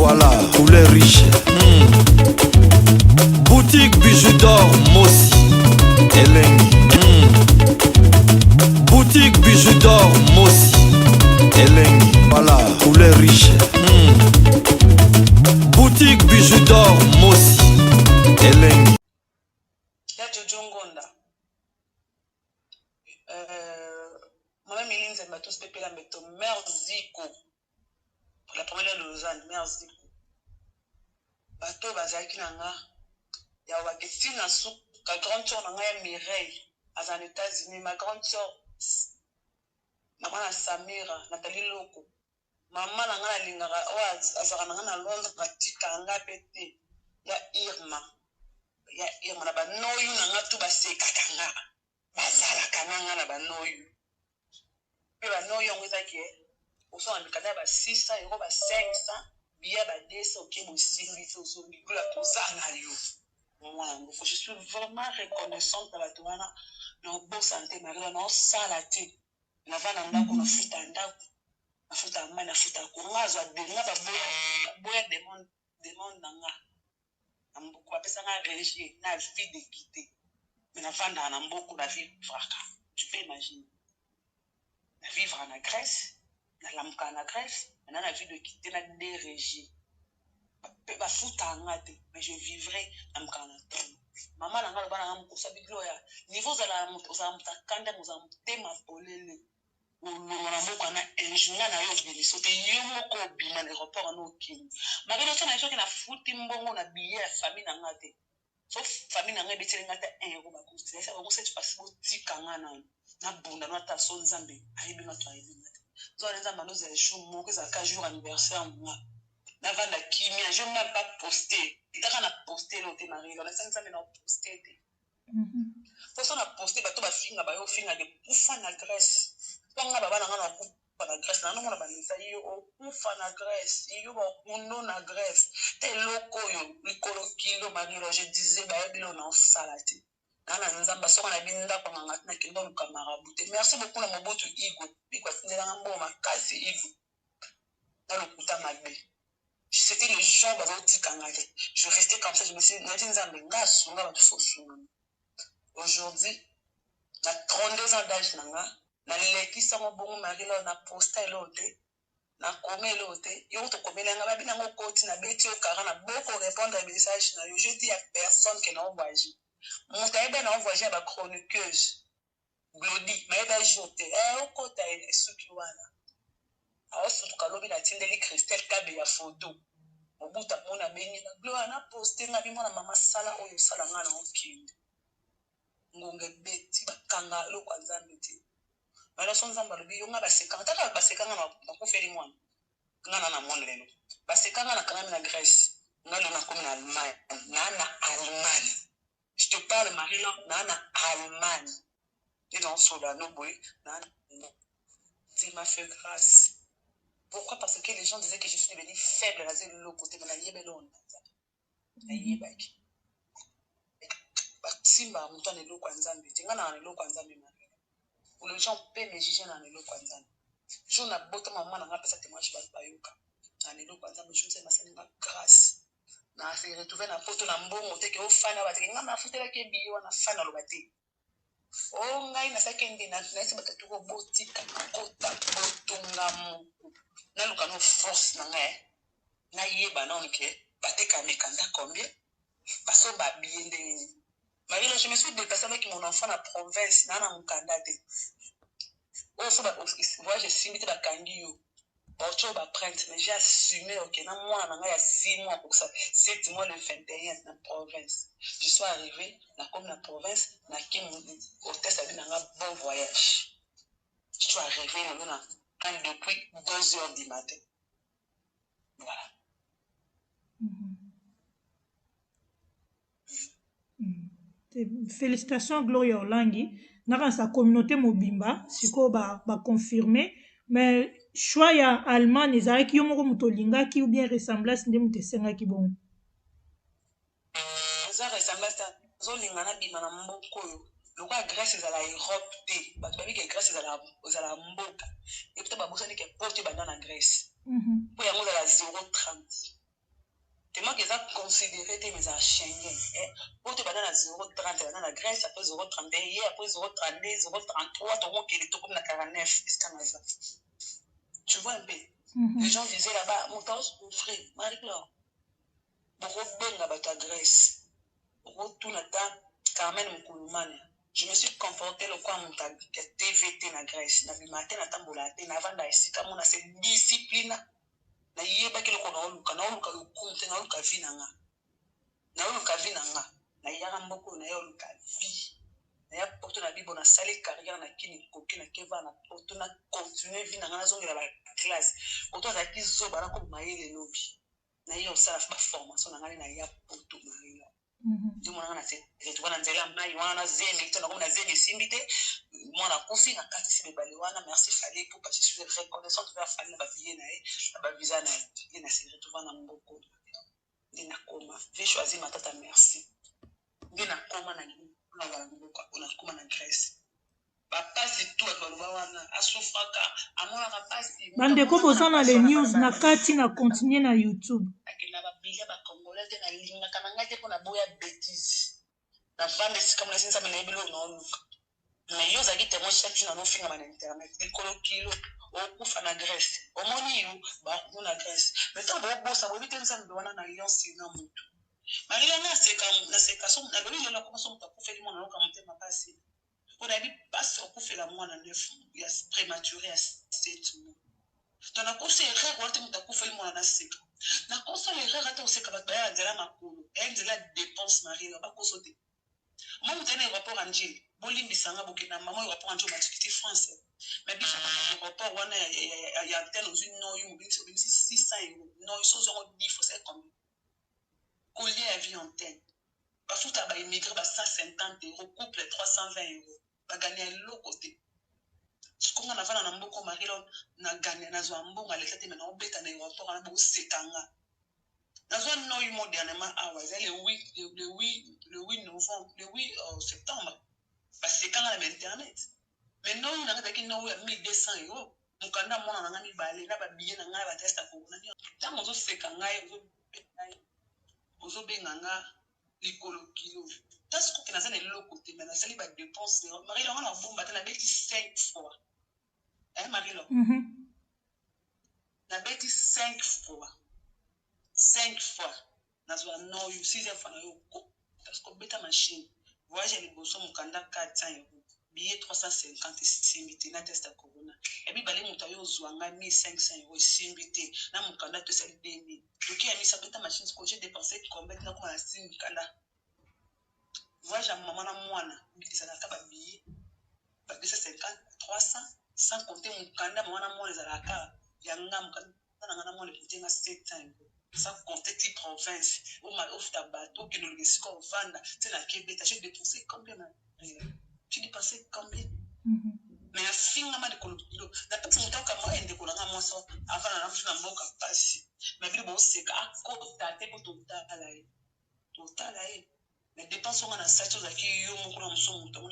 Voilà, poulet riche. Boutique bijoux d'or, Mossi, Elengi. Boutique bijoux d'or, Mossi, Elengi. Voilà, poulet riche. Boutique bijoux d'or, Mossi, Elengi. Ya Jojo Ngonda. Moi-même, il y a tous pépé la méto. Merziko. Pour la première de Lausanne, Merziko. Bateau Bazaki Nanga. Ya Waketi Nasu. Ma grande soeur Nanga ya Mireille. À les États-Unis. Ma grande soeur. Maman Samira. Nathalie Loko. Maman Nanga Lingara. Azara Nanga na Londres. Batika Nanga Pété. Ya Irma. Ya Irma. Na ba noyu Nanga tu baseka Kanga. Bazala Kananga na ba noyu. Puis ba noyu on vous a qui est. Au son amikana ba 600 euros ba 500. Billet ba 200 ok mo simbi to so bigula to sana yo. Je suis vraiment reconnaissante pour la toana. Non bon santé Marie non salati. Na vana ndako na futa ndako. Na futa mama na futa ko ngazwa benga ba boya demande nanga. Ambuko apesa nga régie na vie de quitter. Mais na vanda na mboko na vie fraka. Tu peux imaginer. Na vivre en Grèce, na lamuka en Grèce, maintenant la vie de quitter na des régies. Ba futa ngate, mais je vivrai lamuka na temps. Maman nanga ba na ko sabi gloya. Niveau za la moto za mutakanda mo za mutema polele. O na mboko na ingénieur na yo bini sote yo moko bina aéroport na okini. Magelo tona yo na futi mbongo na billet ya famille na ngate. Sauf famille na ngate beteli ngate 1 euro ba coûte. Ça va c'est parce que tikanga na bunda no ata so nzambe ayibi na to ayibi ngate. Zo nzambe no za show moko za ka jour anniversaire moi. Na va la kimia, je même pas posté. Itaka na posté l'autre mari, on a ça nzambe na posté te. Pour ça na posté bato ba finga ba yo finga de kufa na Grèce. Tanga baba na ngana kufa na Grèce na ngona ba nisa yo kufa na Grèce, yo ba kuno na Grèce. Te loko yo likolo kilo mari, je disais ba yebilo na salati. Nana nzamba soko na binda kwa ngati na kindo lukamara bute. Merci beaucoup na mobotu Igo. Biko sindela ngombo makasi Igo. Na lokuta mabe. C'était le genre de Kangate. Je restais comme ça, je me suis dit, aujourd'hui, na 32 ans d'âge, na leki sango bongo mari là, na posta l'autre, na comé l'autre, yo to comé là, na bina ngo koti na beti au car na beaucoup répondre à message na yo. Je dis à personne qui n'a envoyé. Mon taïba n'a envoyé à chroniqueuse. Glody, mais elle a jeté. Au côté de Sukiwana. Alors surtout quand l'objet a tindeli Christelle Kabe ya photo. Obuta mona beni na gloire na poster na bimona mama sala oyo sala ngana okindi. Ngonge beti bakanga lo kwa nzambe ti. Mala so nzamba lobi yo nga baseka taka baseka ngana bakufeli mwana. Ngana na mona lelo. Baseka ngana kana na Grèce. Ngalo na komi na Allemagne. Na Allemagne. Je te parle Marie-Laure na Allemagne. Et dans Solano boy na Dieu m'a fait grâce. Pourquoi? Parce que les gens disaient que je suis devenue faible dans le côté de la yébelon. La yébaki. Simba mouton et l'eau kwanzambi. Tingana l'eau kwanzambi mari. Pour les gens paient mes juger dans l'eau kwanzambi. Je n'ai pas de maman n'a pas ça témoignage bayoka. Dans l'eau kwanzambi je me sais ma salinga grâce. Na se retrouver na poto na mbongo te ke o fana ba te ngama futela ke biyo na fana lo bate. O ngai na sakende na se batatu ko botika kota botunga mu. Na lukano force na ngai na yeba na onke bateka mekanda combien parce que ba bien de Marie je me suis déplacée avec mon enfant à province na mukanda te o so ba voyage simité ba kangi yo autre ba prendre mais j'ai assumé OK na moi na ngai ya 6 mois pour ça 7 mois le 21 na province je suis arrivé na comme na province na kim hôtel ça na bon voyage je suis arrivé na depuis 2 heures du matin. Voilà. Félicitations Gloria Olangi. Dans sa communauté mobimba, siko ba confirmer, mais choix ya Allemagne ezali ki yomoko mutolinga ki ou bien ressemblance ndem tesenga ki bon. Ça ressemblance zo lingana bima na mboko yo. Lokwa Grèce ezala Europe te. Bato babi ke Grèce ezala mboka. Et peut-être babosani ke porte banda na Grèce. Po yango ezala 0,30. Tellement qu'ils ont considéré mes Schengen. Pour te battre à 0,30, dans la Grèce, après 0,31, après 0,32, 0,33, tu vois qu'il est tout comme la 49. Tu vois un peu. Les gens disaient là-bas, mon temps, mon frère, Marie-Claude, beaucoup de la bataille Grèce, beaucoup tout le temps, Carmen Moukoulumane. Je me suis comporté le quoi mon TVT na Grèce, na bimaté na tambolate, na vanda ici, comme on a cette discipline. Na yeba kile kona oluka lukumte na oluka vinanga na oluka vinanga na yara mboko na oluka vi na ya porto na bibo na sale carrière na kini koki na keva na porto na continuer vinanga na zongela ba classe porto za kizo bara ko mayele lobi na yo sala ba formation na ngali na ya porto na yo ndio mwana na se tu wana nzela mai wana zeni tena kama na zeni simbite mwana kofi na kati se bebale wana merci fallait pour parce que je suis reconnaissant de faire fallait ba billet na ba visa na na se retrouver na mboko ndina koma j'ai choisi ma tata merci ndina koma na mboko ona koma na Grèce papa c'est tout akoloba wana asufaka amona kapasi bande ko bozana les news na kati na continuer na YouTube akina ba billet ba congolais te na linga kana ngate ko na boya bêtise na vande si comme na sinsa mena ebelo na oluka na yo zaki témoin chaque jour na finga na internet likolo kilo okufa na Grèce omoni yo ba ku na Grèce mais tant bo bossa bo biteni sa ndwana na yo sina mutu marila na seka so na beli na ko so mutu akufeli mwana no kamutema pasi on a dit passe okufela mwana 9 ya prématuré à 7 mois tona ko se erreur wote mutu akufeli mwana na seka na ko so erreur ata oseka ba ya nzela makulu nzela dépense marila ba ko so te moi vous tenez rapport en Dieu bolimbisanga bokena maman rapport en Dieu matikiti français mais bien rapport wana ya tel dans une non yo 600 euros non ils sont en 10 faut c'est comme collier à vie antenne parfois tu as immigré 150 euros couple 320 euros ba gagner l'autre côté ce qu'on a fait dans mboko marilo na gagner na zo mbonga leta te maintenant obeta na rapport na bo sekanga dans un noyau modernement le 8 novembre, le 8 septembre, parce que quand on a internet, mais non, on a dit non, 1200 euros. Donc, on a mon ami balé, là, billet, on a test à pour nous. Tant on se quand on se benganga, l'écolo kilo. T'as ce qu'on a fait le côté, mais la salle va dépenser. Marie-Laure, on a bon, on a bêti 5 fois. Hein, Marie-Laure? On a bêti 5 fois. 5 fois. Nazwa no you 6e fois na yo parce que beta machine voyage les bosso mukanda 400 euros billet 350 simbité na test à corona et puis balé muta yo zwanga 1500 euros simbité na mukanda to sel 2000 donc ya misa beta machine ce que j'ai dépensé combien na ko na simbikanda voyage à maman na mwana ça na ka billet ba 250 300 sans compter mukanda mwana mwana za la ka yanga mukanda na mwana kutenga 700 euros sans compter tes provinces, où ma offre ta bateau, qui nous le laisse qu'on vende, c'est la Québec, j'ai dépensé combien, tu dépensé combien? Mais la fin, on a des colons, la personne qui a moi, des colons, moi, ça, avant la lampe, je n'ai pas passé. Mais puis, bon, c'est qu'à côté, t'as été pour tout à l'année. Tout à l'année. Mais dépenses, on a cette chose qui, on a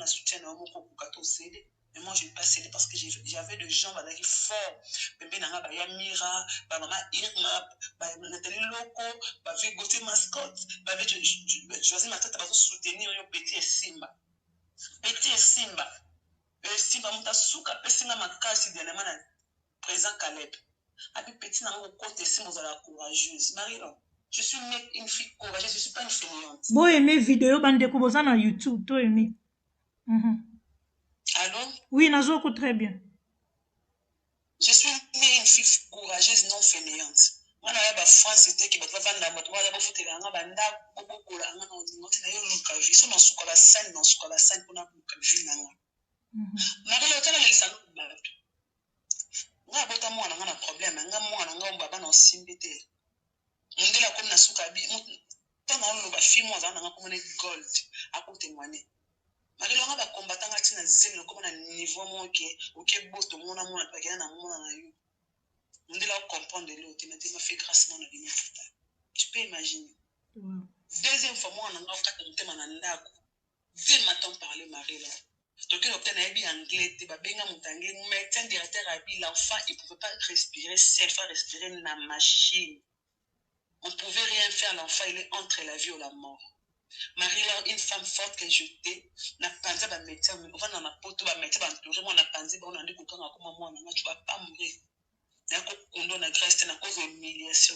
soutien, on a cédé. Mais moi, je n'ai pas cédé parce que j'avais des gens qui forts. Bébé Nanga, Mira, Maman Irma, Nathalie Loco, Gauthier Mascotte, choisi ma tête à soutenir Petit et Simba. Petit et Simba. Simba, mon tasouka, Pessinga Makasi, dernièrement, présent Caleb. Abi Petit Nanga, côté Simba, vous avez la courageuse. Marie-Laure, je suis une fille courageuse, je ne suis pas une fainéante. Bon, aimé vidéo, bande de na YouTube, toi aimé. Allô? Oui, Nazoko, très bien. Je suis une fille courageuse, non fainéante. Moi, je suis France, c'était qui va vendre la moto. Moi, je suis foutre la banda, beaucoup la ngana, on dit, na yo luka vie. So na sukola scène pour na luka vie nanga. Na le tala le salon ba. Nga bota mwana ngana problème, nga mwana nga baba na simbité. Ngela comme na suka bi, tana lo ba fi mo za nga comme ne gold, a ko témoigner. Marie-Laure, on va combattre na zelo comme na niveau mo OK boto mona mona pa na mona na yo. On dit là comprendre l'autre mais tu m'as fait grâce mon ami. Tu peux imaginer. Deuxième fois moi on a fait un thème en ndako. Dès matin parler Marie-Laure. Donc il obtient un bi anglais te ba benga mutangi médecin directeur abi l'enfant il pouvait pas respirer seul, il faut respirer na machine. On ne pouvait rien faire, l'enfant, il est entre la vie ou la mort. Marie-Laure, une femme forte qu'elle jetait, n'a pas dit, on va dans la pote, on va mettre, on a pas dit, on a dit, tu vas pas mourir. On a grâce à cause de l'humiliation.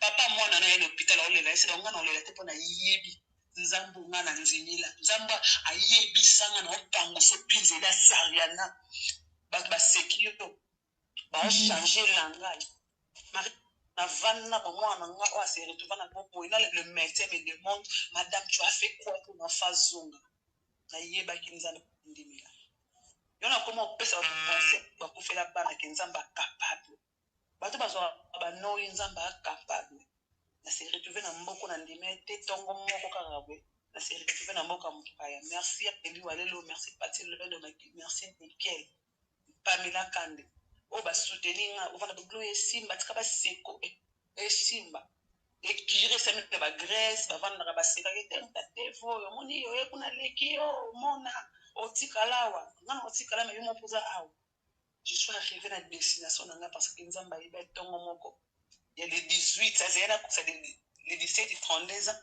Papa, moi, on a l'hôpital, on l'a laissé, on l'a laissé pour yebi. Nzambo nga na nzimila. Nzamba ayebi sanga na opango so pinze la sariana. Ba sekio. Ba changer langage. Marie na vanna pour moi na nga wa se retrouver na popo ina le médecin me demande madame tu as fait quoi pour ma phase zonga. Na yeba kinzana ndimila. Yona comment pesa penser ba ko faire la bana kinzamba capable. Bato bazo ba no nzamba capable. Na se retrouver na mboko na ndimete tongo moko karabwe. Na se retrouver na mboka mukaya. Merci Eli Walelo, merci Paty Levendo, merci Nickel. Pamela Kande. O ba soutenir o va na gloire simba tika ba seko e simba. E kire se mete ba Grèce, ba vanda ba seka ke tenta tevo yo moni yo e kuna leki yo mona o tikalawa. Ngana o tikala me yo mo poza awo. Je suis arrivé à la destination parce que Nzamba il est tongo moko. Il y a les 18, ça c'est les 17 et 32 ans.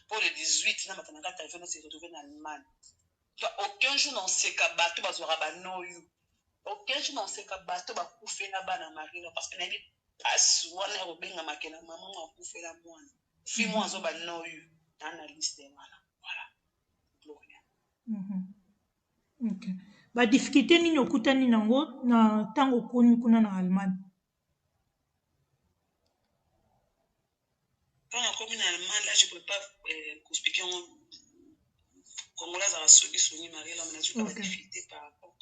Pour les 18, Namatanaka Taïwan s'est retrouvé en Allemagne. Aucun jour dans ces cas, bateau bazora ba noyu. Aucun jour dans ces cas, bateau ba koufé na ba na marine parce que n'a dit pas souvent na robenga makena maman ma koufé la moine. Fi moi zo ba noyu dans la liste voilà. Gloria. OK. Ba difficulté nini okutani nango na tango koni kuna na Allemagne. Quand on est en Allemagne, là, je ne peux pas expliquer en Congolais à Sony Marie, là, on a toujours pas de difficulté par rapport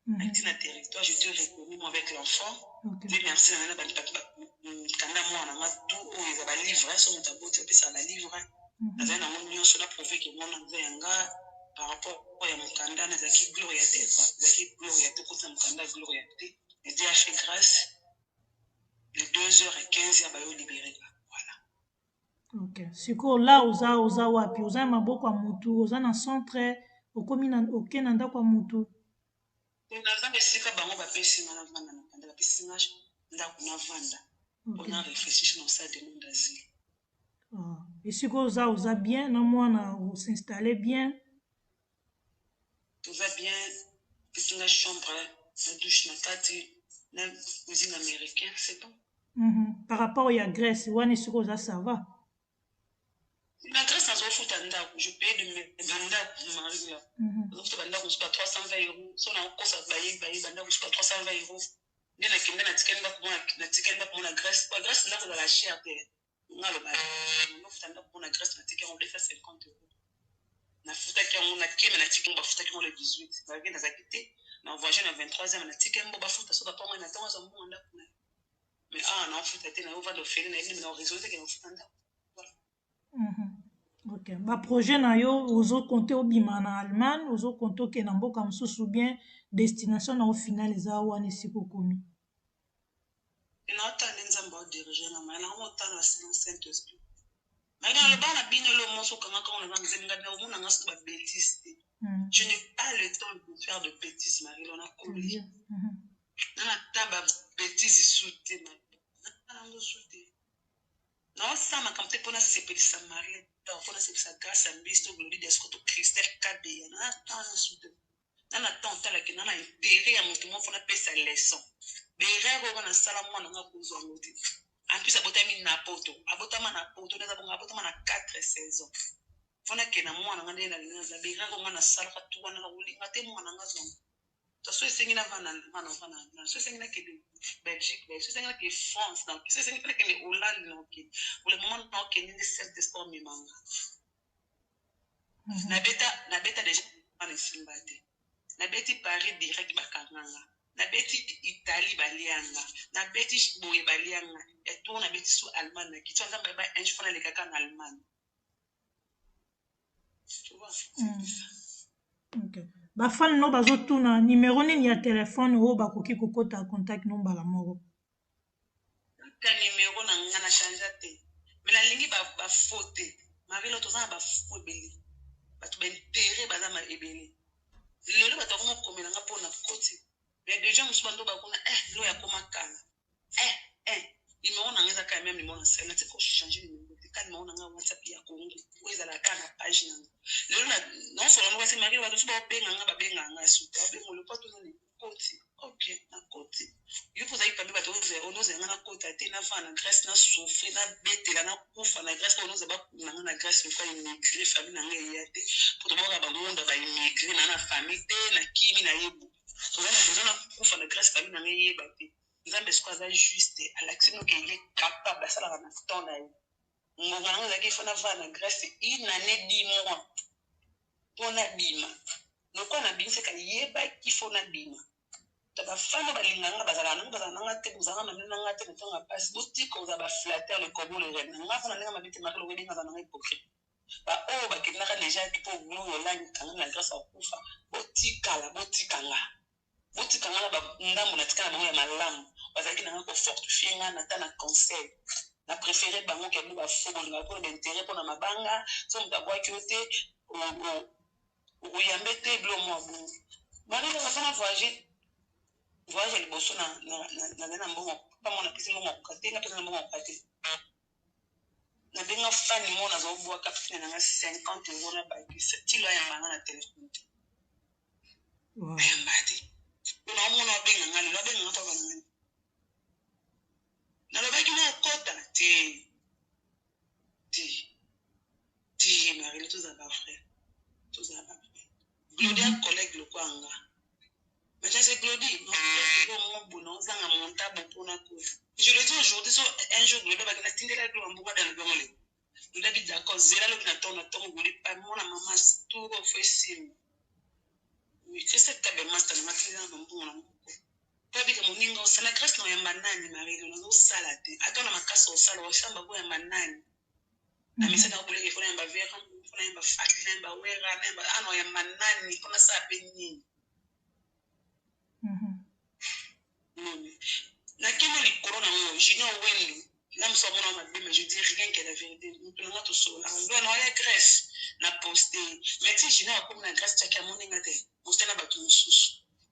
à un territoire. Je te reconnais avec l'enfant. Dieu merci, on a quand on a tout, on a livré, on a beau te ça la livré. On a prouvé que mon envers par rapport à mon candidat, on a qui gloria te, gloria te, côté mon candidat gloria te. Et Dieu a fait grâce. Les 2h15, il y a libéré. OK. Siko là oza wapi oza maboko ya mutu oza na centre okomi na okena ndako ya mutu. Na zanga sika bango ba pesi na vanda na panda ba pesi na ndako na vanda. On a réfléchi dans ça demande d'asile. Ah, et siko oza bien na mwana o s'installer bien. Tout va bien. Petite na chambre, la douche na kati, na cuisine américaine, c'est bon. Par rapport à Grèce, wani siko oza ça va. La Grèce, je paye de mes Marie. Donc, je paye 320 €. Si on a un cours à bailler, je paye 320 €. Je paye la Grèce. La Grèce, là, vous avez la chère. On a la Grèce, on a 50 €. Na futa qui on a qui mais na ticket on futa qui on le 18. Ça vient dans acquitté. Na voyage na 23e na ticket on ba futa so ba pas na temps on monda kuna. Mais na futa té na on va le faire na ni na résoudre que on futa nda. OK. Ba projet na yo ozo compter obima na Allemagne, ozo compter ke na mboka msusu bien destination na au final eza wani siko komi. Ina otanda Nzamba o diriger na ma na mo tanda Saint-Esprit. Mais dans le bas la bine le monso quand on va nzenga na on na ngaso ba bêtises. Je n'ai pas le temps de faire de bêtises Marie, on a collé. Na tamba bêtises souté na ndo souté. Non, ça m'a quand pour la CP de Samarie, pour la CP de grâce à Bisto, gloire d'Escoto, Christelle Kabé, on a tant soutenu. On a tant à la qui n'a intérêt à mon tout le monde, on a payé sa leçon. Les rêves, on a salamon, on a posé en côté. En plus, à Botami Napoto, à Botama Napoto, on a Botama à 4 saisons. On a qu'un mois, on a des rêves, on a salfa, tout, on a roulé, on a des mois, on a zone. So singing na so singing ke Belgique so singing ke France donc so singing ke Hollande donc pour le moment donc ke ni celle de sport mi manga na beta déjà en simbate na beti Paris direct bakanganga na beti Italie balianga na beti boye balianga et tout na beti sous Allemagne qui sont dans ba un fona le kaka en Allemagne tu vois OK. Bafan no bazotuna numéro nini ya téléphone o bakoki kokota contact number la moko. Ta numéro na ngana changer te. Mais la ligne ba faute. Marie lo tozana ba faute beli. Batu ben terre bazama ebeli. Lelo batu ko komela nga pona koti. Mais déjà musu bando ba kuna lo ya koma kana. Numéro na ngeza quand même numéro na celle, c'est ko changer numéro. nanga WhatsApp ya Congo oza la kana page nanga lelo non solo ngo se mari ba to ba benga nga suka bengo le poto ni koti okay na koti yo poza ikambi ba to onoze nga na kota te na vana Grèce na souffrir na betela na kufa na Grèce onoze ba nanga na Grèce ko immigrer famille nanga yate pour to ba monde ba immigrer na famille te na kimi na yebu so na kufa na Grèce famille nanga yeba te nzambe siko aza juste alaxino ke il est capable asala na temps na ye nganga zaki fona va na Grèce une année 10 mois pona bima noko na binse ka yeba ki fona bima to ba fama balinganga bazala nanga te buzanga manena nga te tonga passe botiko za ba flatter le kobo le ren nga fona nga mabite makelo wedi nga nanga hypocrite ba o ba kinaka déjà ki po glu yolangi kanga na Grèce akufa botikala botikanga na ba ndambo na tikana bango ya malamu bazaki nanga ko fortifier nga na ta na conseil na préféré bango ke ba football nga pour l'intérêt pour na mabanga so mtabwa kyote o yambete blo mo bu mari na fana voyage liboso na mbongo pa mona pisi mbongo katenga pesa mbongo kate na benga fani mo na zo bwa kapitine na 50 € na ba kilo ya manga na téléphone wow mbadi una mona benga ngani na benga ngata ba ngani na ba kina kota ti mari tous à frère Glody un collègue le kwanga mais c'est Glody non bon zanga monta pour na ko je le dis aujourd'hui so un jour Glody ba kana tindela ko mbuga dans le gomole Glody bi d'accord zela le na ton goli pa mona mama tout au fait sim oui c'est cette table master na makina na mbuga na pa bi ka moninga osala Grèce no ya manani mari no sala te atona makasa osala osamba ko ya manani na misaka ko leke fona ba vera fona ba fatina ba wera ba ano ya manani kona sa penni na kimo li corona mo junior wenu na msomo na ma mais je dis rien que la vérité nous prenons tout seul on doit aller à Grèce na poster mais si junior comme na Grèce tchaka moninga te poster na batu mususu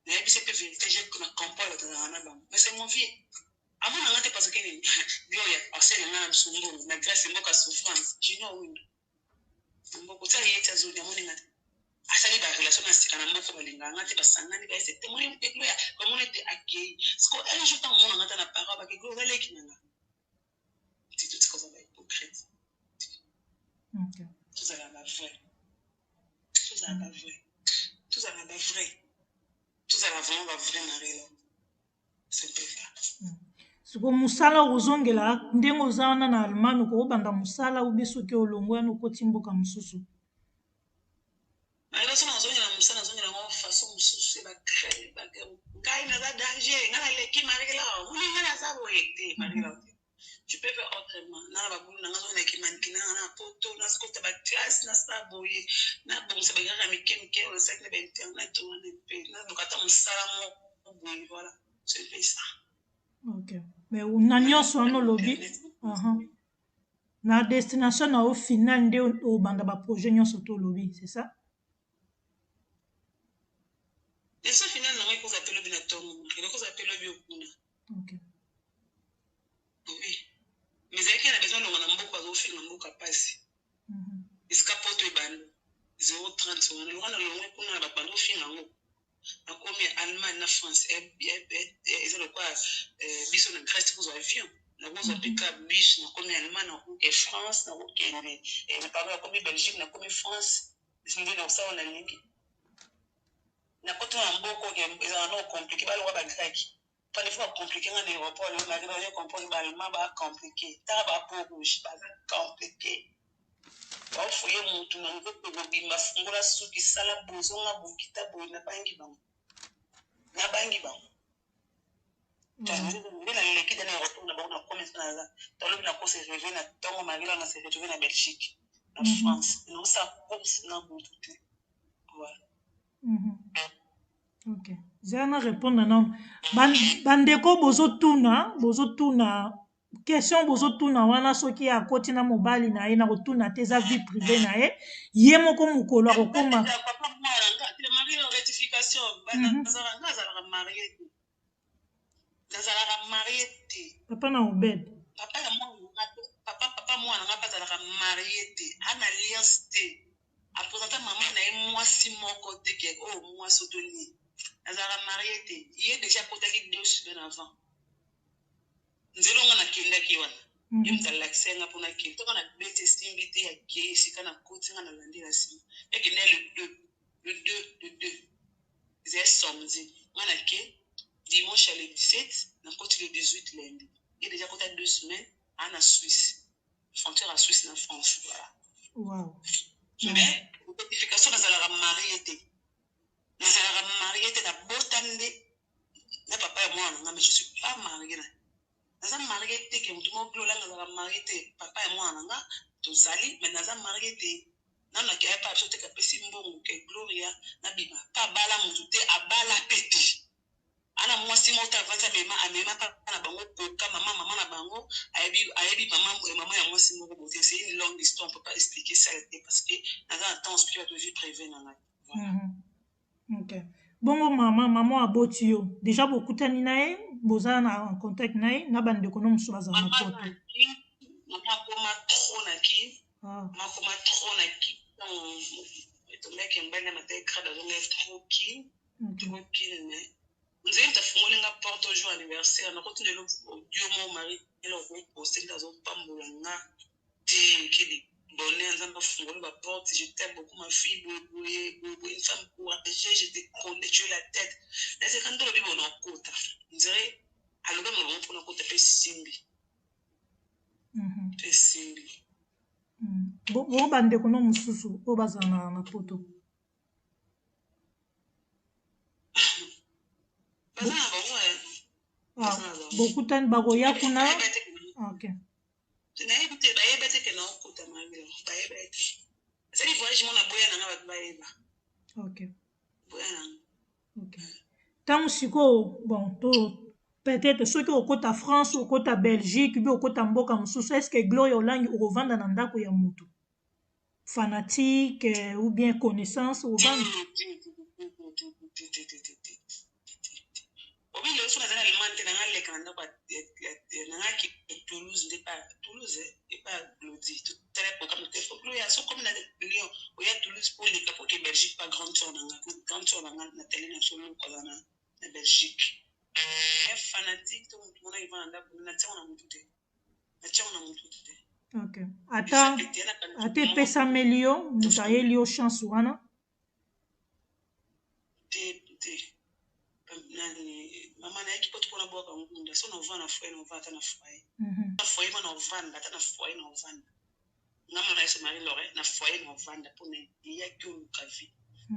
na yebi c'est que vérité j'ai qu'on a comprendre na ba mais c'est mon vie avant na ngate parce que ni gloria asele na msumbu na Grèce mboka souffrance junior wenu mboko tsa yetsa zoni ya moninga te asali ba relation na sika na mboko balinga ngate basangani ba ese témoin de gloria comme on était accueilli parce que elle je t'en mona ngata na parole ba ke gloria leki nanga c'est tout ce qu'on va hypocrite OK tout ça là ba vrai tout ça là vraiment ba vrai marelo c'est pas ça siko musala ozongela ndenge oza wana na Allemagne ko obanda musala ubisoki olongo ya nokoti mboka mususu malgré ça nazongela musala nazongela ngo façon mususu ba créer ba ngai na za danger ngala leki marela muninga na za boete marela tu peux faire autrement na ba bulu na ngazongela ki manikina na poto na skota ba classe na saboye na bon se ba gara mikemike on sait que ba internet on est pe na dokata musala mo bon voilà c'est ça OK mais na nyonso wana lobi na destination na au final nde obanda ba projet nyonso to lobi c'est ça et ça final na ko za pelo bina tongo ko za pelo bi okuna OK oui mais c'est qu'il y a besoin de na mboko azo faire na mboka pasi escapoto ebando 030 on le rana longo kuna ba bando finga ngo na komi Allemagne na France et le quoi biso na Grèce pour avion na bozo pika bus na komi Allemagne et France na komi et parler komi Belgique na komi France c'est une ça on a ligue na koto na mboko ke eza no compliqué ba lo ba grec pas des fois compliqué na l'aéroport le na ba comprendre ba allemand ba compliqué ta ba pour rouge ba compliqué ba foye mutu na ngoko go bimba fungula suki sala bozo nga bukita boy na bangi bango ndena leki dana retour na bango na commerce na za tolo na ko se revient na tongo magila na se retrouver na Belgique na France no sa course na butu voilà OK zana répondre non bandeko bozotuna question bozotuna wana soki akoti na mobali na ye na kotuna te eza vie privée na ye moko mokolo akokoma rectification marié papa na obed papa mwana nga bazala azalaka marié te ana alliance te apresenta mama na ye mwasi moko te ke oyo mwasi otoni azalaka marié te ye déjà akotaki 2 semaines avant nzela onga nakendaki wana ye moto alakisa nga mpona kende tonga na bete esimbi te yake esika na koti nga nalandi na nsima yakende le 2 ezali samedi nga nake dimanche le 17 na koti le 18 lundi ye déjà kota 2 semaines ana Suisse frontière à Suisse na France voilà. Wow. Mais notification nazalaka marié te na botande na papa ya mwana nga mais je suis pas marié na naza marié te ke mutu moko lola nazalaka marié te papa ya mwana nga tozali mais naza marié te nanu nakea pa biso te kapesi mbongo ke Gloria nabima pa abala mutu te abala pete ana mwasi moko avanza amema papa na bango koka mama na bango ayebi mama ya mwasi moko bote c'est une longue histoire on peut pas expliquer ça parce que naza na temps spirituel tovi prévé na ngai voilà. Ok. Bongo maman aboti yo déjà bokutani na ye boza na contact na ye na bandeko no mosusu bazala na poto mama akoma trop na ki tomeki mbele mate grade azonga trop ki mais nzeli tafungoli nga porte au jour anniversaire nakotindelo dio mo mari eloko posenda azopambola nga te kedi bonheur nzambe afungoli baporte je t'aime beaucoup ma fille boye une femme courageuse je t'ai condé tu es la tête nase kandi olobi bona okota nzeli alobi mo mpona kota pe simbi pe simbi bo bandeko no mosusu oyo bazala na poto bokutani bakoya kuna ok nayebi te bayeba te ke naokota mabilo bayeba ete ezali voyage mona boya nanga bato bayeba ok boya nanga ok ntango sikoyo bon to peut-être soki okota France okota Belgique bi okota mboka mosusu est ce que Gloria Olangi okovanda na ndako ya motu fanatique ou bien connaissance ovanda obi le so nazana Allemagne te nanga leka na ndako nanga ki Toulouse nde pa Toulouse et pas Glody tout tele pour comme te faut ya so comme na Lyon o ya Toulouse pour les capo ke Belgique pas grande tour nanga na télé na solo ko na Belgique un fanatique to mutu mona ivana ndako na tsaona mutu te ok ata epesa melio mutu ayeli yo chance wana te mama na yaki poto mpona bwaka ngunda so novanda foye novanda na foye na foye ma novanda ata na foye novanda ngama na yeso marie lore na foye novanda mpona eyaki oluka vi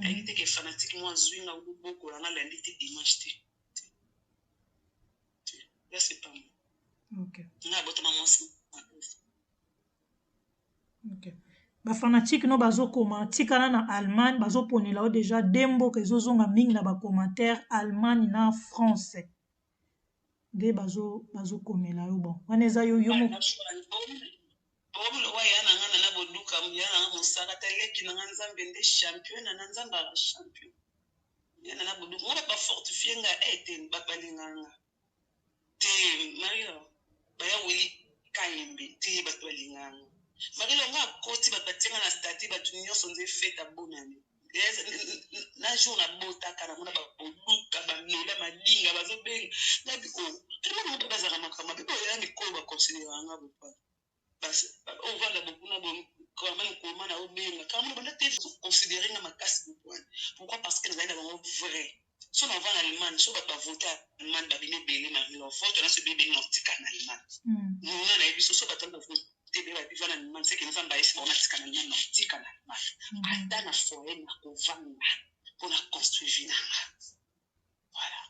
ayaki teke fanatique mo azwinga bokola nga landi te dimanche te là c'est pas moi nga botama mwasi ok bafanatike no bazokoma tikala na Allemagne bazoponela o deja de mboka ezozonga mingi na bacommentaire Allemagne na France nde bazokomela yo bon wana eza yo waya na nga na boduka ya na mosaka taleki na nga nzambe nde champion na nzambe a champion ya na boduka ngona ba fortifier nga ete babalinganga te Maria baya wili kayembe te babalinganga Marie nga koti batenga na stati batu nyonso nze feta bonani na jour na botaka na mona baluka bamela madinga bazobenga nabi tellement na bazaka makama pe oya ni ko ba considérer nga bopa basi on va la bokuna bon comment na obenga kama bana te considérer nga makasi bopa pourquoi parce que les gens vrai so na va en Allemagne so ba voter Allemagne ba bine belé Marie lo vote na se bebe nortika na Allemagne nous na ebiso so ba tanda vote tebe ba bivana ni man seke nzamba esi bona tikana ni na tikana ma ata na foyer na kovanda pour construire vinanga voilà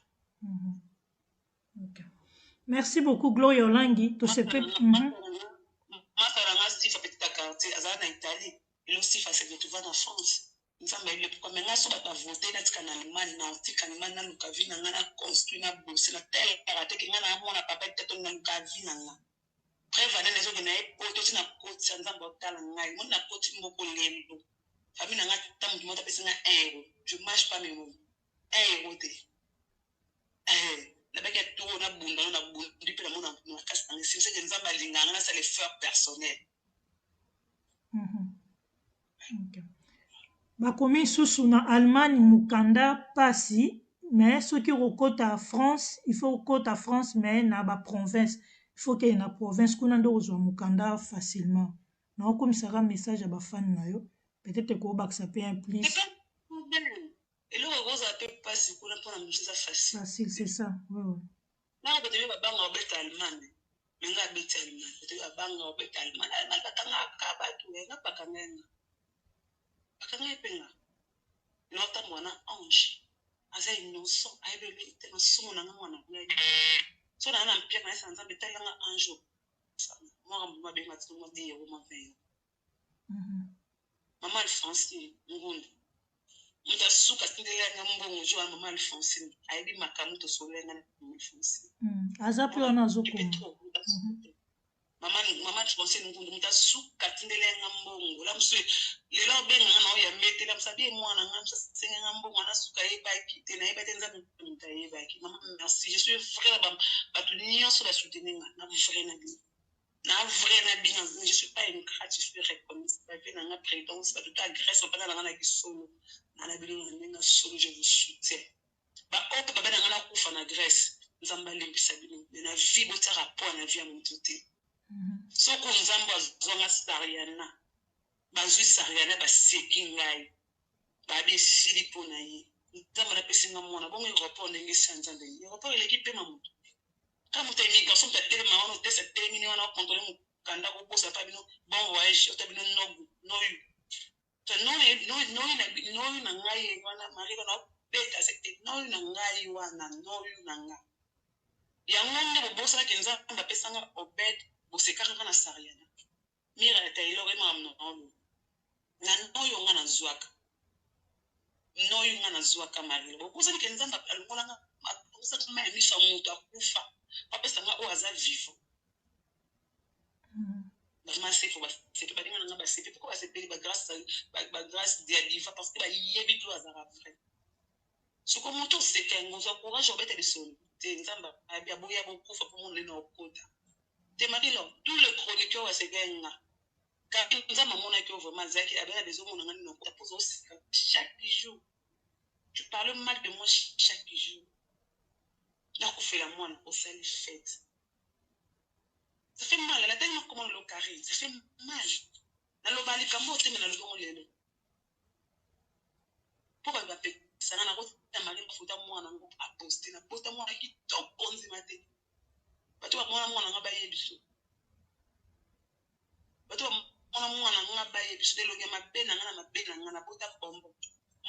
ok merci beaucoup Gloria Olangi to sepe masaranga sifa petita quartier azana na Italie lo sifa se retrouver en France nzamba ile pourquoi maintenant so ba voter na tikana Allemagne na tikana man na lukavina ngana construire na bosse na tel karate ke ngana amona papa teto na lukavina ngana Prévane les autres n'aient pas tout na côte sans embouteiller ngai mon na côte moko lendo famille na ngata tamu mota pesa na euro je marche pas mes mots euro te la beke to na bunda depuis la mona na kasa na si c'est que nzamba linganga na c'est les fleurs personnels Ok. Bakomi susu na Allemagne mukanda pasi, mais ceux qui recôtent à France, il faut recôter à France, mais na ba province. Il faut qu'il y ait na province kuna ndo ozwa mukanda facilement. Na comme ça message à ba fan na yo. Peut-être que baksa peut un plus C'est pas problème. Et là, on va appeler pas si on a pas la chose facile. facile, c'est ça. Ouais, ouais. Là, on va te dire que banga obeta Allemagne. Mais nga obeta Allemagne. Tu vas banga obeta Allemagne. Allemagne batanga kaba tu nga bakanga. Bakanga penga. Nota mwana ange. Aza innocent. Aibele te no sumo na mwana ngai. So na na mpia na sanza betala nga ange. Moi mwa benga tu mo di yo mo veyo. Maman Alphonsine Ngundu. Muta suka tindele nga mbongo jo maman Alphonsine. Aibi makamu to sole nga maman Alphonsine. Aza pe wana azoko. Maman Alphonsine Ngundu muta suka tindele nga mbongo. La msu lelo benga nga na ya mete la msabi mwana nga msa senga nga mbongo na suka yeba ki na yeba tenza muta yeba ki. Maman merci, je suis frère ba tu nyonso ba soutenir na frère na bi. Na vrai na bien, je suis pas une crate, je suis reconnaissante. Pas bien na prédence, pas tout agresse, pas na na solo. Na na bilo na solo, je vous soutiens. Ba autre ba na na kufa na Grèce, nzamba lembisa bilo. Na vie bota rapport na vie à mon touté. Soko nzamba zonga sariana. Ba zui sariana ba seki ngai. Ba be sili pona yi. Nzamba na pesi nga mwana, bongo rapport ndenge sanza ndenge. Rapport l'équipe mamu. Quand vous avez garçon peut tellement on teste terminé on a contrôlé mon kanda ko posa pa bino bon voyage o tabino no you to no na ngai wana mari na beta c'est no na ngai wana no you na nga ya ngone bo bosa ke nza mba pesanga obed bo sekaka kana sariana mira ta ilore mamno na no yo ngana zwaka no you ngana zwaka mari bo bosa ke nza mba alungola nga bosa kama emisha mutu akufa papa sanga o aza vivant. Maman c'est pour c'est pas dire nga ba c'est pourquoi ba c'est ba grâce de diva parce que ba yebi tout azara frère. Ce que moto c'est que ngoza courage obete de son. Te nzamba abia boya beaucoup fa pour mon le na okota. Te marilo tous les chroniqueurs wa se genga. Quand nzamba mona que vraiment zaki abena besoin mon ngani na okota pose aussi chaque jour. Tu parles mal de moi chaque jour. Là, on fait la moine, on fait les fêtes. Ça fait mal, la tellement comment le carré, ça fait mal. Dans le bali kamo, tu me dans le bon lelo. Pourquoi il va payer ça n'a pas de mal, il faut à moi à poster, na poster moi qui top on se matin. Pas toi moi na baye biso. Pas toi moi na baye biso de loge ma bena na bota bombo.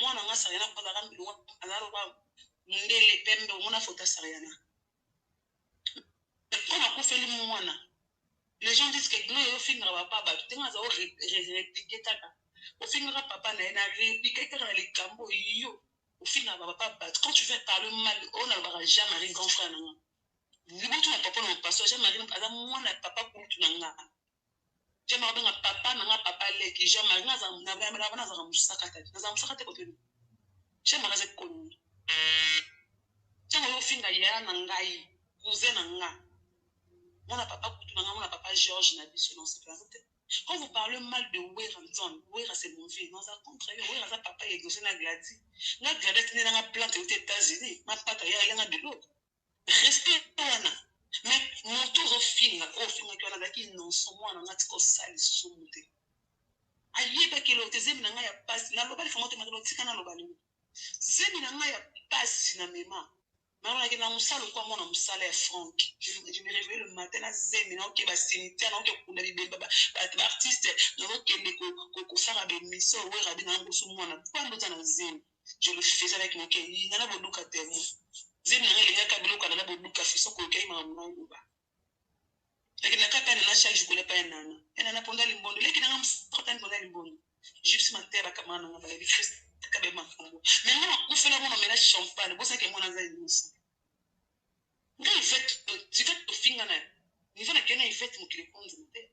Moi na ça rien pas la rambi lo alors ndele pembe mona fota sariana. Comment on fait le moana? Les gens disent que nous, au final, on va pas battre. Tu as répliqué ta cas. Au final, papa n'a répliqué ta les cambo. Au final, on va pas battre. Quand tu fais parler mal, on n'aura jamais un grand frère. Vous dites que papa n'a pas ça. Jamais un papa moi n'a papa pour tout n'a. Jamais un papa n'a papa qui jamais un n'a un musakata. N'a un musakata côté. Jamais un connu. Jamais au final, il y a un ngai, cousin nanga. Mon papa mon papa Georges n'a dit ce nom, c'est pas vrai. Quand vous parlez mal de Weranton, Wera c'est mauvais. Dans un contraire, Wera sa papa est exaucé na gladi. Na gladi n'est dans la plante aux États-Unis. Ma pata y a de l'eau. Respectez-la. Mais mon tour au film qui on a qui non sont moi dans un petit sale soumouté. Aïe pas qu'il tes amis n'a ya passe. Na loba les femmes te matlo tika na loba ni. Zemi n'a ya passe na mema. Mais on a dit, on sale quoi, mon salaire franc. Je me réveille le matin, à zémi, non, qui va cimetière, non, qui est artiste, non, qui est faire avec mission, ouais, rabin, un peu sous moi, pas d'autre dans zémi. Je le faisais avec mon cœur, il y en a beaucoup à terre. Zémi, il y a kabilo, quand on a beaucoup à faire, son coquet, m'a amené au bas. Et n'a qu'à n'a chaque jour, pas un an. Et n'a pas d'aller bon, les qui n'ont pas d'aller bon. Juste ma terre, à Kamana, on va aller Christ. Mais moi, on fait la bonne ménage champagne, c'est que moi, on a une il fait, tu fais tout finger là. Il fait qu'il fait mon téléphone de monter.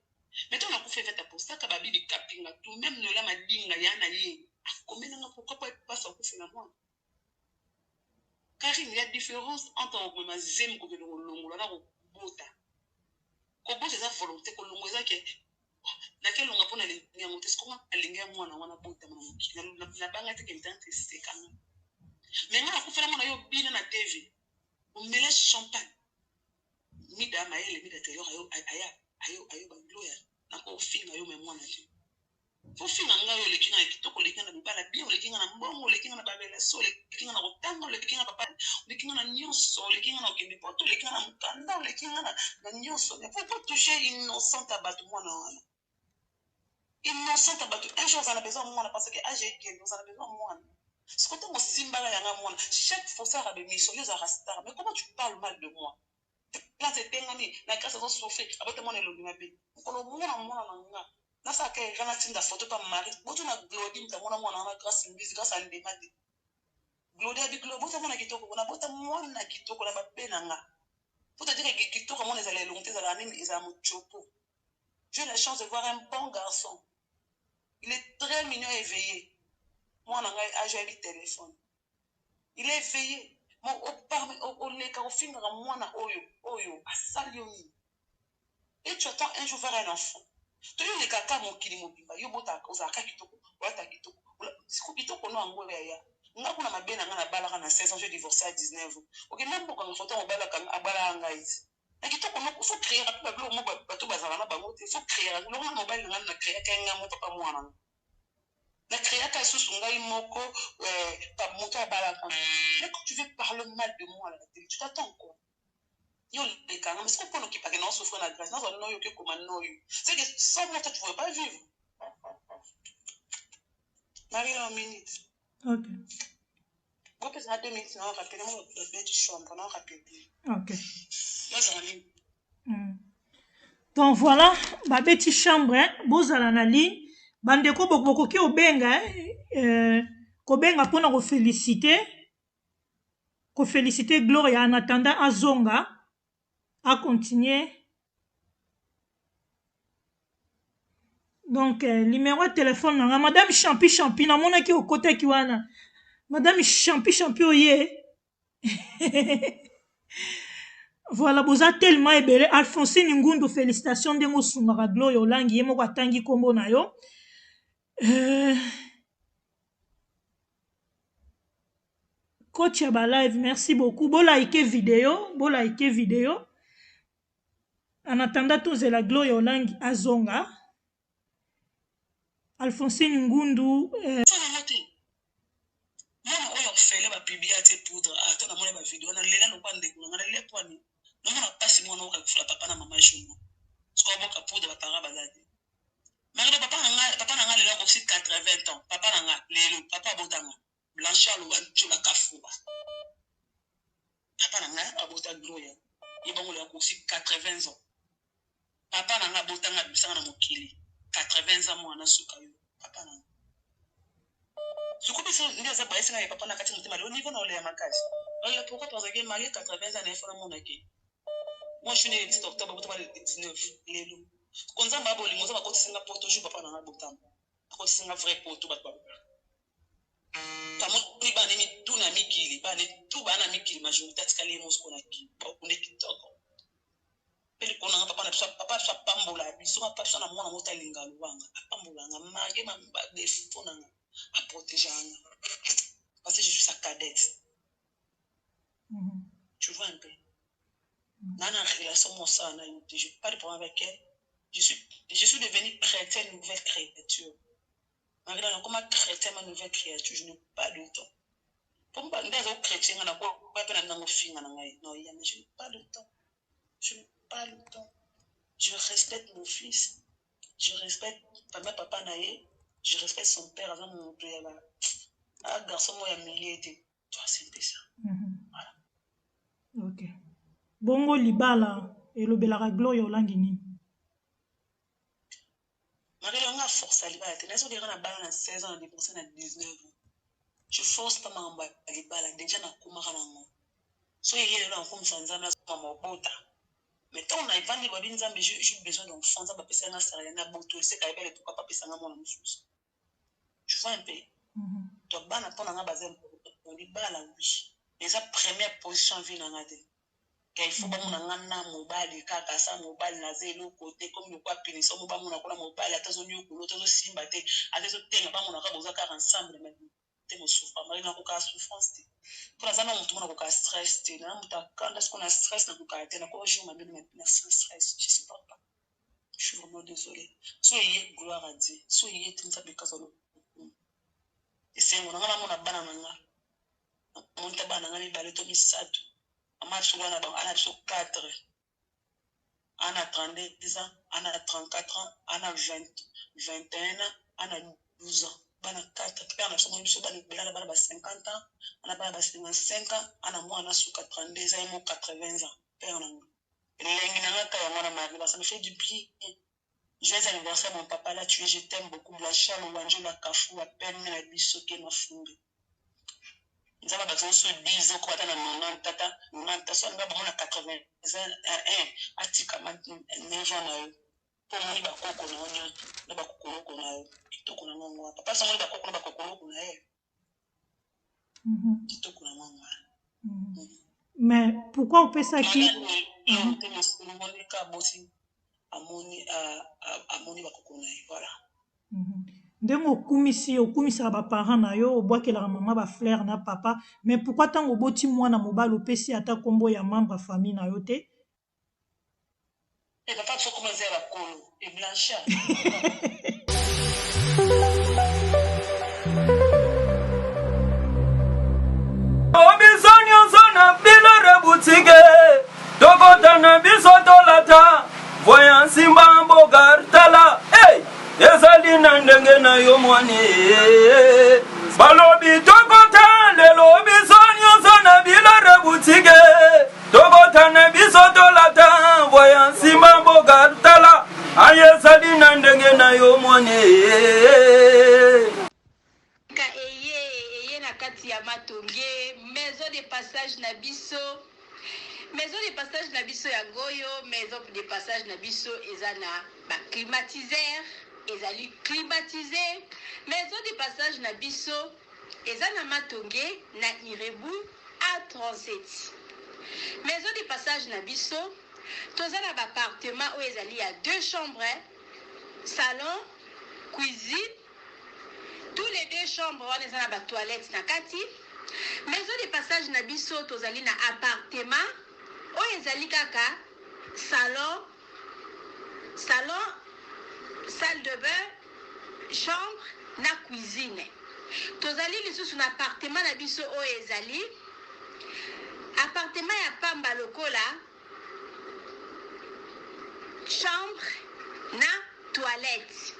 Maintenant, on a fait ta poste, ça va bien caping là. Tout même ne l'a ma dinga yana yé. Combien pourquoi pas ça au fait la moi? Car il y a différence entre ma zème que le long là au bota. Comment c'est sa volonté que l'on voit que laquelle on a pour les lignes en ce qu'on a les lignes moi on a beau la banque est quelqu'un qui c'est quand même mais moi pour faire mon ayo bien na TV on mélange champagne mida maele mida telo ayo ba gloire na ko finga yo même moi na faut finga ngayo le kinga kitoko le kinga bibala bien le kinga na mbongo le kinga na babela so le kinga na rotango le kinga papa le kinga na nyonso le kinga na kende poto le kinga na mukanda le kinga na nyonso mais faut pas toucher innocent abatou moi na innocent abatou un jour on a besoin moi parce que âge est nous on a besoin moi ce que tu simba la yanga moi chaque fois ça rabe mission yo za rasta mais comment tu parles mal de moi là c'est tengami la grâce à souffrir avec moi le lobby mabe ko lo moi na nasa ke kana tinda photo pa mari boto na glodi mtamona mwana na grâce mbizi grâce ande mate glodi abi globo boto mwana kitoko na boto mwana kitoko na bapena nga boto dire que kitoko mwana ezale longte za nini eza muchopo j'ai la chance de voir un bon garçon il est très mignon et éveillé mwana nga age abi téléphone il est éveillé mo parmi au leka au finga mwana oyo asalioni et tu attends un jour voir un enfant to yo le kaka mokili mobimba yo bota ozaka kitoko wata kitoko siku kitoko no ango ya nga kuna mabena nga na balaka na 16 ans je divorcé à 19 ans OK même pour quand photo obala kan abala nga iti na kitoko no faut créer rapide bablo mo bato bazala na bango te faut créer no nga mobile nga na créer ka nga mo papa mwana na créer ka susu nga imoko pa moto abala kan mais quand tu veux parler mal de moi à la télé tu t'attends quoi yo les cas mais ce qu'on peut occuper que non souffre la grâce non non yo que comme non yo c'est que sans moi tu ne pouvais pas vivre Marie en minute OK vous pouvez à 2 minutes non rappeler moi le bête chambre non rappeler OK moi ça va donc voilà babeti chambre bozala na ligne bandeko bokoki obenga kobenga mpona koféliciter Gloria en attendant azonga à continuer. Donc, numéro de téléphone, Madame Champi, na mona ki okota ki wana. Madame Champi, oye. Voilà, boza tellement ebele. Alphonsine Ngundu, félicitations de mo sungara Gloria Olangi, yemo kwa tangi kombo na yo. Coach Yaba Live, merci beaucoup. Bo like vidéo. En attendant, tous la Gloria Olangi azonga. Alphonsine Ngundu. Mwana oyo fele ba publier te poudre ato na mona ba vidéo na lela no kwande kuna na lela kwani no mona pasi mwana oka kufula papa na mama shumo sko boka poudre ba para bazadi mais papa na nga lela ko 80 ans papa na nga lelo papa botanga blanchard lo antu la kafuba papa na nga abota gloria ibango la ko 80 ans papa na nga botanga bisanga na mokili 80 ans mwana suka yo papa na nga Sukubi ndio za baisi na papa na kati mtima leo niko na ole ya makazi. Alors pourquoi parce que marié 80 ans na fona mon aki. Moi je suis né le 10 octobre pour le 19 lelo. Konza mbabo limoza bakoti singa poto ju papa na ngabotamba. Akoti singa vrai poto bat baba. Tamo ni bana mi tuna mikili bana tu bana mikili majorité tikali mosko na ki. Pour ne kitoko. Pele kona papa na papa sa pambola biso papa sa na mwana mota linga luwanga. Pambola nga marié mamba de fona nga. À protéger parce que je suis sa cadette. Tu vois un peu. Dans la relation, moi, ça, je n'ai pas de problème avec elle. Je suis devenue chrétienne, nouvelle créature. Malgré comment chrétienne, ma nouvelle créature, je n'ai pas de temps. Pour moi, les chrétiens, je n'ai pas de temps. Je n'ai pas de temps. Je respecte mon fils. Je respecte papa naïe. Je respecte son père avant mon père. Un garçon, moi, il a milliers de. Tu vois, c'est ça. Voilà. Ok. Bongo libala et le belara gloria olangini. Marie, on a force à libala. Tu n'as pas dit qu'on a balle à 16 ans, on a dépensé à 19 ans. Je force pas ma libala. Déjà, on a coumara nango. So, il y a là, comme ça, on a ma bota. Mais quand on a évanoui, j'ai besoin d'enfants, ça va passer à un salaire, à boto, c'est qu'il y a pourquoi pas passer à mon amour. Tu vois un peu. Donc, on a pas un bazin pour libala, oui. Mais sa première position, vie dans la tête. Qu'il faut pas mon angana mobile kaka sa mobile na zelo côté comme le quoi punition mo ba mon akola mobile atazo nyoko lo tazo simba te atazo tenga ba mon akabo za kaka ensemble mais te mo souffre mari na ko ka souffrance te pour la zana mutu na ko ka stress te na muta kanda ce qu'on a stress na ko ka te na ko jour ma belle maintenant stress je sais pas je suis vraiment désolée soyez gloire à Dieu soyez tinza bekazalo et c'est mon angana mon abana nanga mon tabana ngani baleto misatu match on a 4 on a 32 ans on a 34 ans on a 20 21 ans on a 12 ans on a 4 puis on a somme biso bana 50 ans on a bana 55 ans on a moi on a sous 32 ans et 80 ans père on a lengi nanga ka yana mari ça me fait du bien. Joyeux anniversaire mon papa là tu es je t'aime beaucoup la charme Angela Kafou à peine na biso ke na fungi. Nous avons besoin de 10 ans, quoi, dans le tata, nous avons besoin de 80 ans, atika 9 ans, pour moi, il va couper on a, il va couper on a, tout qu'on a moi, papa, ça, il va couper on a, tout qu'on a moi. Mais pourquoi on peut ça qui voilà. Ndenge okumisaka baparent na yo obwakelaka mama bafleur na papa mais pourquoi ntango oboti mwana mobali opesi ata nkombo ya membre ya famille na yo te Et papa faut commencer à la colo et blanchard. Obisonyo zona bilore boutique tokotana bisotolata voyant simba mbogar tala hey ezali na ndenge na yo mwane balobi tokota lelo bisonyo zona bilore boutique tokotana bisotolata voyant simba mbogar tala ayezali na ndenge na yo mwane Matonge, maison de passage Nabiso, maison de passage Nabiso ya Goyo, maison de passage Nabiso ezana ba climatiseur, ezali climatisé, maison de passage Nabiso ezana Matonge na Irebu A37. Maison de passage Nabiso, tozana ba appartement où ezali à 2 chambres, salon, cuisine. Tous les 2 chambres, on est dans la toilette na kati. Maison de passage na biso tozali na appartement. O ezali kaka salon, salle de bain, chambre na cuisine. Tozali lisusu na appartement na biso o ezali appartement ya pamba lokola chambre na toilette.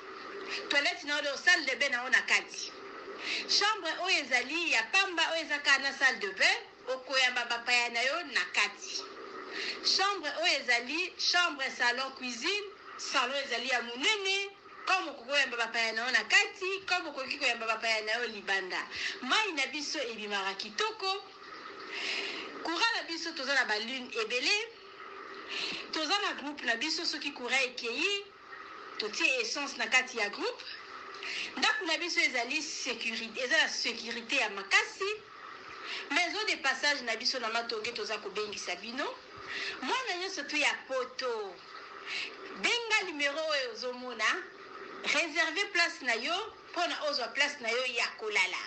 Toilette na odo salle de bain na ona kati. Chambre o ezali ya pamba o ezaka na salle de bain okoyamba bapaya na yo na kati. Chambre o ezali chambre salon cuisine, salon ezali ya munene comme okoyamba bapaya na yo na kati, comme okoki koyamba bapaya na yo libanda. Mai na biso ebimaka kitoko. Courant na biso toza na ba lune ebele. Toza na groupe na biso soki courant ekei totie essence na kati ya groupe ndako na biso ezali sécurité ezala sécurité ya makasi maison de passage na biso na Matonge toza kobengisa bino mwana nyonso tu ya poto benga numéro oyo ozomona réserver place na yo mpona ozwa place na yo ya kolala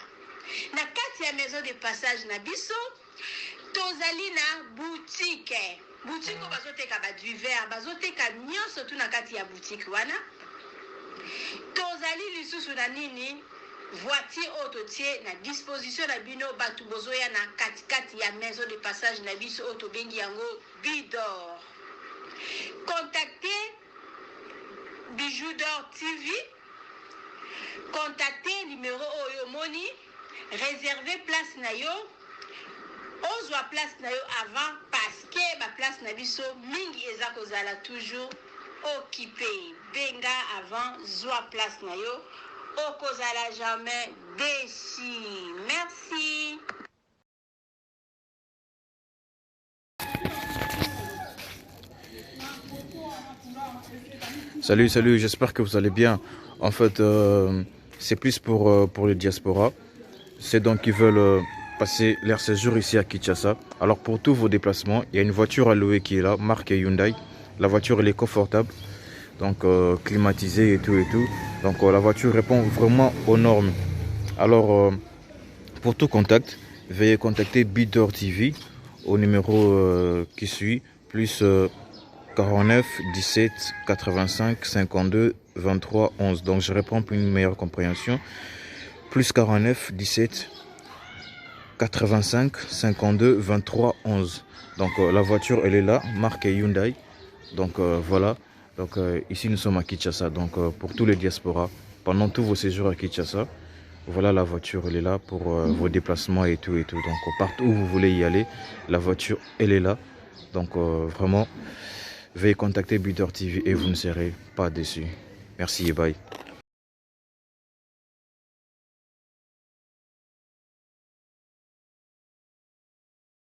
na kati ya maison de passage na biso tozali na boutique boutique bazoteka ba du verre bazoteka nyonso tu na kati ya boutique wana tozali lisusu na nini voiture autotie na disposition na bino batu bozoya na kati ya maison de passage na biso auto bengi yango Bidor. Contactez Bijou d'Or TV, contactez numéro oyo moni, réservez place na yo. Ozwa place na yo avant parce que ba place na biso mingi eza kozala toujours occupé. Benga avant zwa place na yo okozala jamais déçu. Merci. Salut, j'espère que vous allez bien. En fait, c'est plus pour les diasporas. C'est donc qui veulent passer leur séjour ici à Kinshasa. Alors pour tous vos déplacements, il y a une voiture à louer qui est là, marque Hyundai. La voiture elle est confortable, donc climatisée et tout. Donc la voiture répond vraiment aux normes. Alors pour tout contact, veuillez contacter Bidor TV au numéro qui suit, plus 49 17 85 52 23 11. Donc je réponds pour une meilleure compréhension. Plus 49 17 85 52 23 11. Donc la voiture elle est là, marque Hyundai. Donc voilà. Donc ici nous sommes à Kinshasa. Donc pour tous les diasporas, pendant tous vos séjours à Kinshasa, voilà la voiture elle est là pour vos déplacements et tout. Donc partout où vous voulez y aller, la voiture elle est là. Donc vraiment, veuillez contacter Bidor TV et vous ne serez pas déçus. Merci et bye.